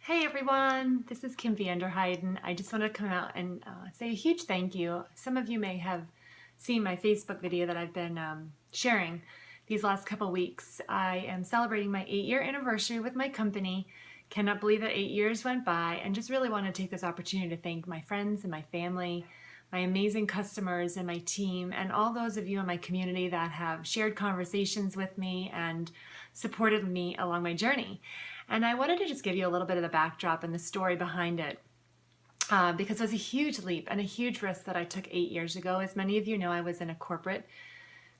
Hey everyone, this is Kim Vanderheiden. I just wanted to come out and say a huge thank you. Some of you may have seen my Facebook video that I've been sharing these last couple weeks. I am celebrating my 8-year anniversary with my company. Cannot believe that 8 years went by, and just really want to take this opportunity to thank my friends and my family, my amazing customers and my team, and all those of you in my community that have shared conversations with me and supported me along my journey. And I wanted to just give you a little bit of the backdrop and the story behind it. Because it was a huge leap and a huge risk that I took 8 years ago. As many of you know, I was in a corporate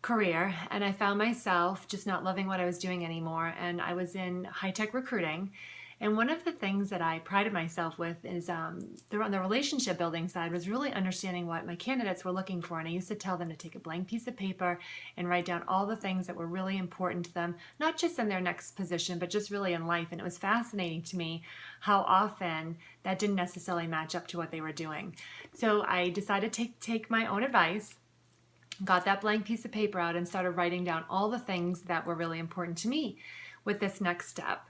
career and I found myself just not loving what I was doing anymore. And I was in high-tech recruiting. And one of the things that I prided myself with is on the relationship building side was really understanding what my candidates were looking for. And I used to tell them to take a blank piece of paper and write down all the things that were really important to them, not just in their next position, but just really in life. And it was fascinating to me how often that didn't necessarily match up to what they were doing. So I decided to take my own advice, got that blank piece of paper out and started writing down all the things that were really important to me with this next step.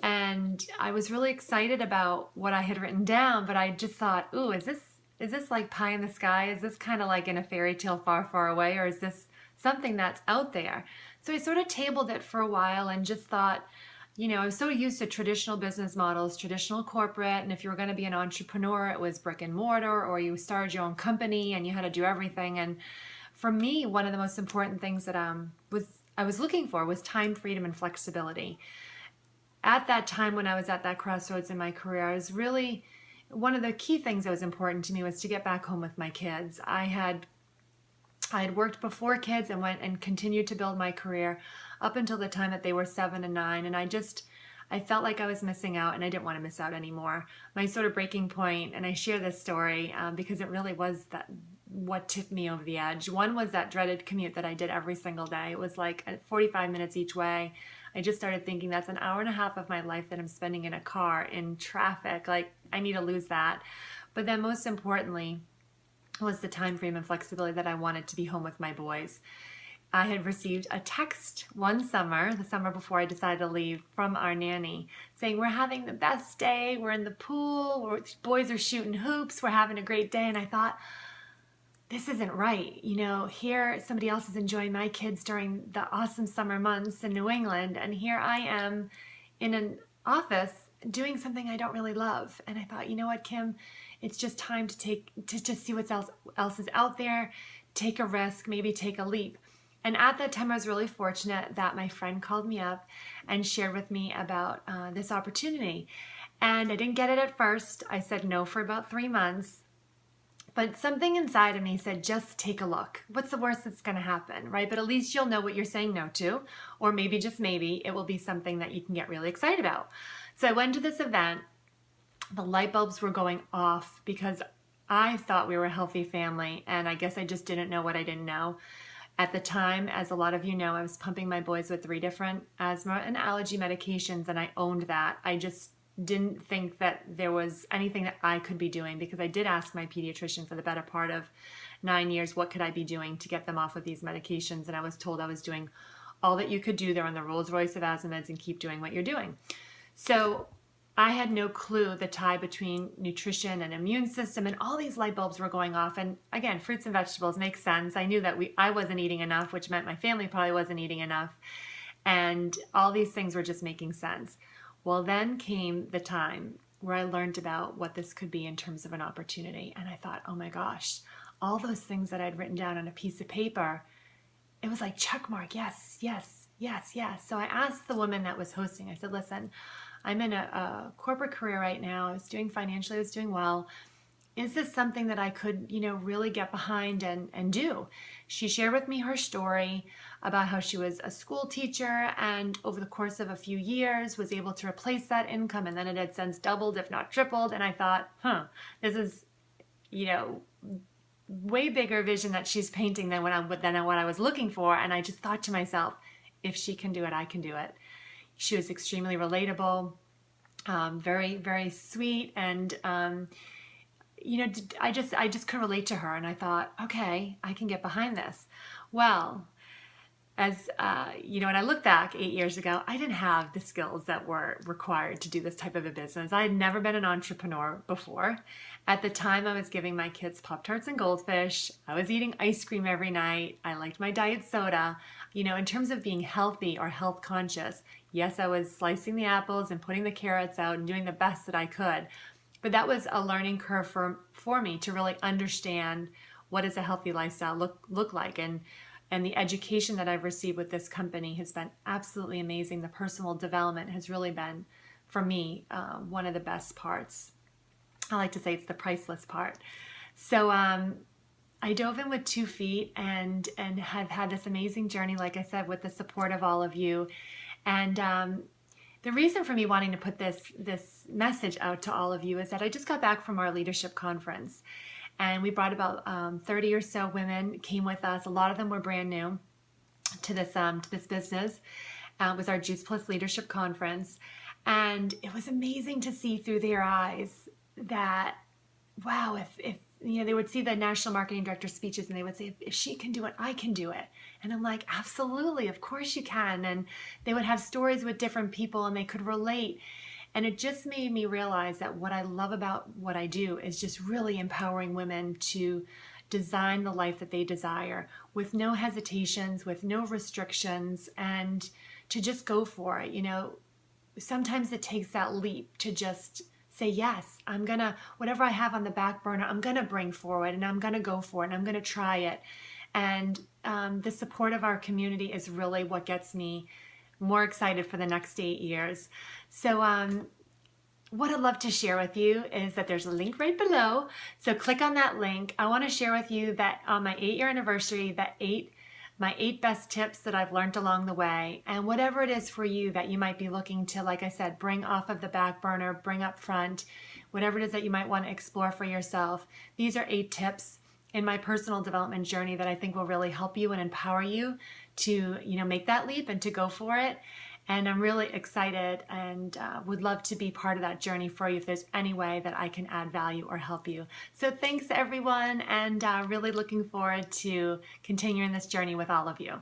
And I was really excited about what I had written down, but I just thought, ooh, is this like pie in the sky? Is this kind of like in a fairy tale far, far away? Or is this something that's out there? So I sort of tabled it for a while and just thought, I was so used to traditional business models, traditional corporate, and if you were going to be an entrepreneur, it was brick and mortar, or you started your own company and you had to do everything. And for me, one of the most important things that I was looking for was time, freedom, and flexibility. At that time when I was at that crossroads in my career, I was really, one of the key things that was important to me was to get back home with my kids. I had worked before kids and went and continued to build my career up until the time that they were 7 and 9. And I felt like I was missing out and I didn't want to miss out anymore. My sort of breaking point, and I share this story because it really was what tipped me over the edge. One was that dreaded commute that I did every single day. It was like 45 minutes each way. I just started thinking that's an hour and a half of my life that I'm spending in a car in traffic. Like, I need to lose that. But then most importantly was the time frame and flexibility that I wanted to be home with my boys. I had received a text one summer, the summer before I decided to leave, from our nanny saying, we're having the best day. We're in the pool. Boys are shooting hoops. We're having a great day. And I thought, this isn't right. Here somebody else is enjoying my kids during the awesome summer months in New England, and here I am in an office doing something I don't really love. And I thought, you know what, Kim, it's just time to just see what else is out there, take a risk, maybe take a leap. And at that time, I was really fortunate that my friend called me up and shared with me about this opportunity. And I didn't get it at first. I said no for about 3 months. But something inside of me said, just take a look. What's the worst that's going to happen, right? But at least you'll know what you're saying no to, or maybe, just maybe, it will be something that you can get really excited about. So I went to this event. The light bulbs were going off because I thought we were a healthy family, and I guess I just didn't know what I didn't know. At the time, as a lot of you know, I was pumping my boys with 3 different asthma and allergy medications, and I owned that. I just didn't think that there was anything that I could be doing, because I did ask my pediatrician for the better part of 9 years, what could I be doing to get them off of these medications? And I was told I was doing all that you could do. They're on the Rolls Royce of asthma meds and keep doing what you're doing. So I had no clue the tie between nutrition and immune system, and all these light bulbs were going off. And again, fruits and vegetables make sense. I knew that I wasn't eating enough, which meant my family probably wasn't eating enough. And all these things were just making sense. Well, then came the time where I learned about what this could be in terms of an opportunity. And I thought, oh my gosh, all those things that I'd written down on a piece of paper, it was like check mark, yes, yes, yes, yes. So I asked the woman that was hosting, I said, listen, I'm in a corporate career right now. I was doing financially, I was doing well. Is this something that I could, really get behind and do? She shared with me her story about how she was a school teacher and over the course of a few years was able to replace that income, and then it had since doubled, if not tripled. And I thought, this is, way bigger vision that she's painting than what I was looking for. And I just thought to myself, if she can do it, I can do it. She was extremely relatable, very, very sweet, and I just could relate to her, and I thought, okay, I can get behind this. Well, as when I look back 8 years ago, I didn't have the skills that were required to do this type of a business. I had never been an entrepreneur before. At the time, I was giving my kids Pop-Tarts and Goldfish. I was eating ice cream every night. I liked my diet soda. In terms of being healthy or health conscious, yes, I was slicing the apples and putting the carrots out and doing the best that I could. But that was a learning curve for me to really understand what does a healthy lifestyle look like. And the education that I've received with this company has been absolutely amazing. The personal development has really been, for me, one of the best parts. I like to say it's the priceless part. So I dove in with 2 feet and have had this amazing journey, like I said, with the support of all of you. And the reason for me wanting to put this message out to all of you is that I just got back from our leadership conference. And we brought about 30 or so women came with us. A lot of them were brand new to this business. It was our Juice Plus Leadership Conference. And it was amazing to see through their eyes that, wow, if they would see the national marketing director speeches and they would say, if she can do it, I can do it. And I'm like, absolutely, of course you can. And they would have stories with different people and they could relate. And it just made me realize that what I love about what I do is just really empowering women to design the life that they desire with no hesitations, with no restrictions, and to just go for it. Sometimes it takes that leap to just say, yes, whatever I have on the back burner, I'm going to bring forward and I'm going to go for it and I'm going to try it. And the support of our community is really what gets me more excited for the next 8 years. So what I'd love to share with you is that there's a link right below. So click on that link. I want to share with you that on my 8-year anniversary, my 8 best tips that I've learned along the way. And whatever it is for you that you might be looking to, like I said, bring off of the back burner, bring up front, whatever it is that you might want to explore for yourself. These are 8 tips in my personal development journey that I think will really help you and empower you to, make that leap and to go for it. And I'm really excited and would love to be part of that journey for you if there's any way that I can add value or help you. So thanks everyone, and really looking forward to continuing this journey with all of you.